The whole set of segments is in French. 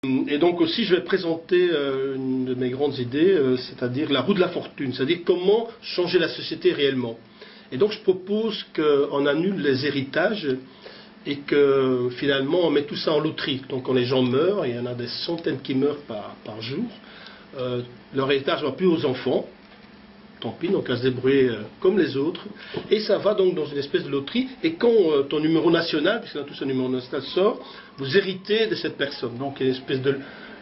Et donc aussi, je vais présenter une de mes grandes idées, c'est-à-dire la roue de la fortune, c'est-à-dire comment changer la société réellement. Et donc je propose qu'on annule les héritages et que finalement on met tout ça en loterie. Donc quand les gens meurent, et il y en a des centaines qui meurent par jour, leur héritage ne va plus aux enfants, tant pis, donc à se débrouiller comme les autres, et ça va donc dans une espèce de loterie, et quand ton numéro national, puisqu'on a tous un numéro national, sort, vous héritez de cette personne. Donc il y a une espèce de...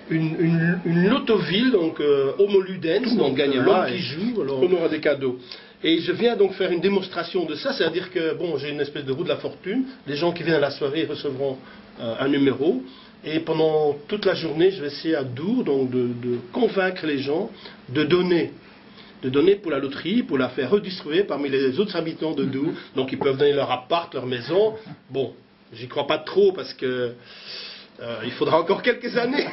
une lotoville, donc homo ludens, donc l'homme qui joue, alors on aura des cadeaux. Et je viens donc faire une démonstration de ça, c'est-à-dire que, bon, j'ai une espèce de roue de la fortune, les gens qui viennent à la soirée recevront un numéro, et pendant toute la journée, je vais essayer à Dour, donc de convaincre les gens de donner pour la loterie, pour la faire redistribuer parmi les autres habitants de Dour. Donc ils peuvent donner leur appart, leur maison. Bon, j'y crois pas trop parce que il faudra encore quelques années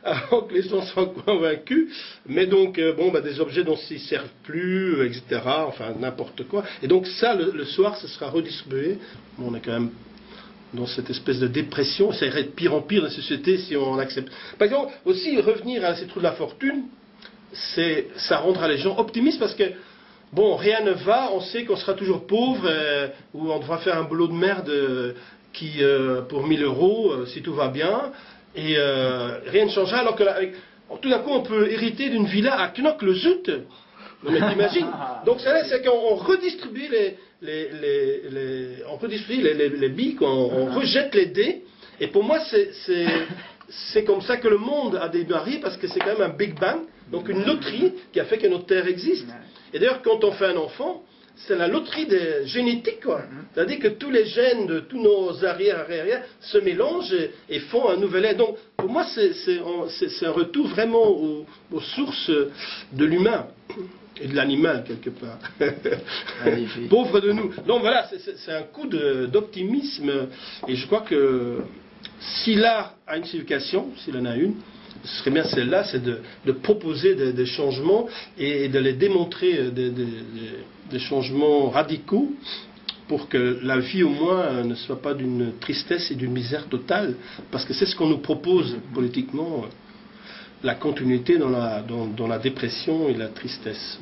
avant que les gens soient convaincus. Mais donc, bon, des objets dont ils ne servent plus, etc. Enfin, n'importe quoi. Et donc ça, le soir, ce sera redistribué. Bon, on est quand même dans cette espèce de dépression. Ça irait de pire en pire dans la société si on accepte. Par exemple, aussi revenir à ces trous de la fortune, ça rendra les gens optimistes parce que, bon, rien ne va, on sait qu'on sera toujours pauvre, ou on devra faire un boulot de merde pour 1000 euros, si tout va bien, et rien ne changera, alors que tout d'un coup on peut hériter d'une villa à Knokke-le-Zout. Non mais t'imagines? Donc c'est qu'on redistribue les billes, on rejette les dés, et pour moi c'est comme ça que le monde a démarré, parce que c'est quand même un Big Bang, donc une loterie qui a fait que notre Terre existe. Et d'ailleurs, quand on fait un enfant, c'est la loterie génétique, quoi. C'est-à-dire que tous les gènes de tous nos arrière se mélangent et font un nouvel être. Donc, pour moi, c'est un retour vraiment aux sources de l'humain et de l'animal, quelque part. Pauvre de nous. Donc voilà, c'est un coup d'optimisme. Et je crois que si l'art a une signification, s'il en a une, ce serait bien celle-là, c'est de proposer des changements et de les démontrer, des changements radicaux, pour que la vie au moins ne soit pas d'une tristesse et d'une misère totale, parce que c'est ce qu'on nous propose politiquement, la continuité dans la dépression et la tristesse.